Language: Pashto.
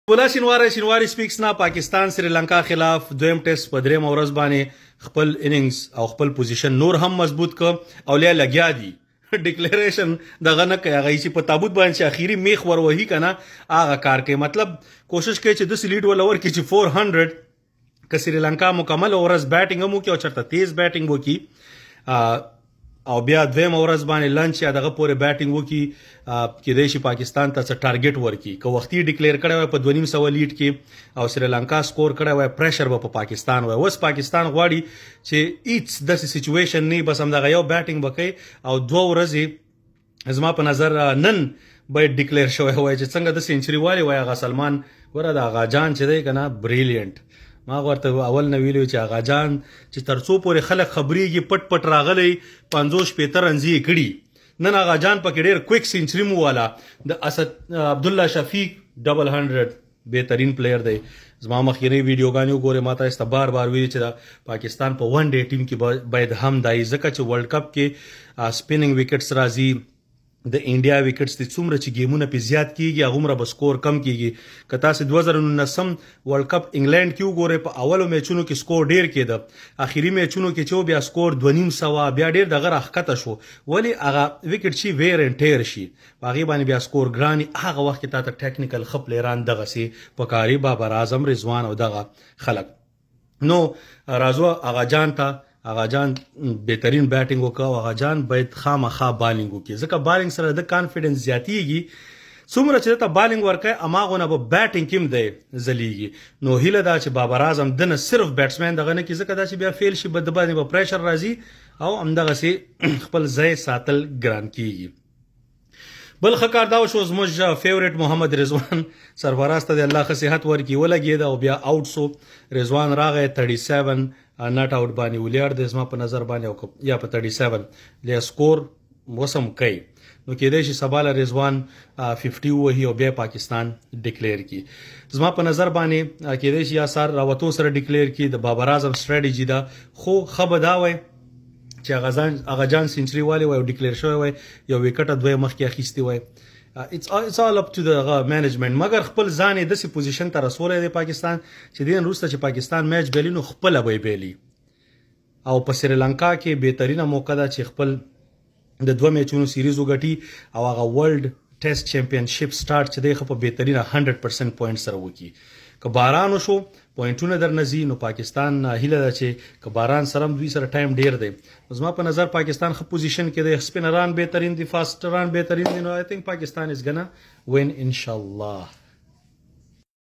بولا شینواری سپیکس نه پاکستان سريلانکا خلاف دویم ټیسټ په دریمه ورځ باندې خپل اننګز او خپل پوزیشن نور هم مضبوط ک او لګیا دي ډیکلیریشن دغه نه کوي هغه چې په تابوت باندې اخیری میخ وروهی کنه هغه کار کوي مطلب کوشش کوي چې د لیډ ولور کې چې 400 ک سريلانکا مکمل ورځ بیټینګ مو کوي او چرته تیز بیټینګ وکي او بیا دویم ورځ باندې لنچ یا دغه پورې بیټینګ وکي کېدای شي پاکستان ته څه ټارګټ ورکړي که وختي ډیکلیئر کړی وای په 2.5 لیډ کې او سريلانکا سکور کړی وای پریشر به په پاکستان وای اوس پاکستان غواړي چې ایټس داسې سچویشن نه بس همدغه یو بیټینګ وکړي او 2 ورځې زما په نظر نن باید ډیکلیئر شوی وای چې څنګه د سینچري والی وای هغه سلمان ګوره د هغه جان چې دی که نه بریلینټ ما ورته اول نه ویلو چې هغه جان چې تر څو پورې خلک خبرېږي پټ پټ راغلی 50-50 رنزي یې کړي نن هغه جان پکې ډېر کویک سینچري مو والا د اسد عبدالله شفیق 100 بهترین پلیئر دی زما مخکینی ویډیوګانې وګورئ ما ته بار بار ویلي چې د پاکستان په ون ډے ټیم کې باید هم دای ځکه چې ورلډ کپ کې سپیننګ وکټس راځي د انډیا وکټس دي څومره چې گیمونه په زیات کیږي هغومره به سکور کم کیږي که تاسو 2019 ورلډ کپ انګلند کې وګورئ په اولو میچونو کې سکور ډیر کېده اخیری میچونو کې چې بیا سکور 2.5 بیا ډیر دغه راښکته شو ولی هغه وکټ شي ویر ان ټیر شي په هغې باندې بیا سکور ګراني هغه وخت کې تاته ټیکنیکل ښه پلیران دغسې پکاري بابر اعظم رضوان او دغه خلک نو راځو هغه جان ته هغه جان بهترین بیټینګ وکړه او هغه جان باید خامخا بالینګ وکړي ځکه بالینګ سره د کانفیډنس زیاتیږي څومره چې ته بالینګ ورکوي هماغونه به بیټینګ کې هم دی ځلیږي نو هیله دا چې بابر اعظم دنه صرف بیټسمین دغه نه کړي ځکه دا چې بیا فیل شي به د باندې به پریشر راځي او همدغسې خپل ځای ساتل ګران کیږي بل ښه کار دا شو زموږ فیورټ محمد رضوان سرفراز ته د الله ښه صحت ورکړي ولګېده او بیا آوټ سو رضوان راغی 37 نټ آوټ باندې ولیاړ دی زما په نظر باندې یا په 37 لیا سکور وسم کوي نو کېدای شي سبا له رضوان 50 ووهي او بیا پاکستان ډیکلیئر کړي زما په نظر باندې کېدای شي یا سار راوتو سره ډیکلیئر کړي د بابر اعظم سټریټیجي ده خو ښه به دا وای چې هغه جان سینچري والی وای او ډیکلیئر شوی وای یو وکټه دوی مخکې اخیستې وای it's all up to the management مګر خپل ځان یې داسې پوزیشن ته رسولی دی پاکستان چې دین وروسته چې پاکستان میچ بیلي نو خپله به یې بیلي او په سريلانکا کې بهترینه موقع ده چې خپل د 2 میچونو سیریز وګټي او هغه ورلډ ټیسټ چمپینشپ سټارټ چې دی خو په بهترینه 100% پوینټ سره وکړي که باران وشو پوینټونه درنه ځي نو پاکستان هیله ده چې که باران سره هم دوی سره ټایم ډیر دی زما په نظر پاکستان ښه پوزیشن کې دی سپینران بهترین دي فاسټران بهترین دي نو آی تھنک پاکستان از ګنا وین ان شاء الله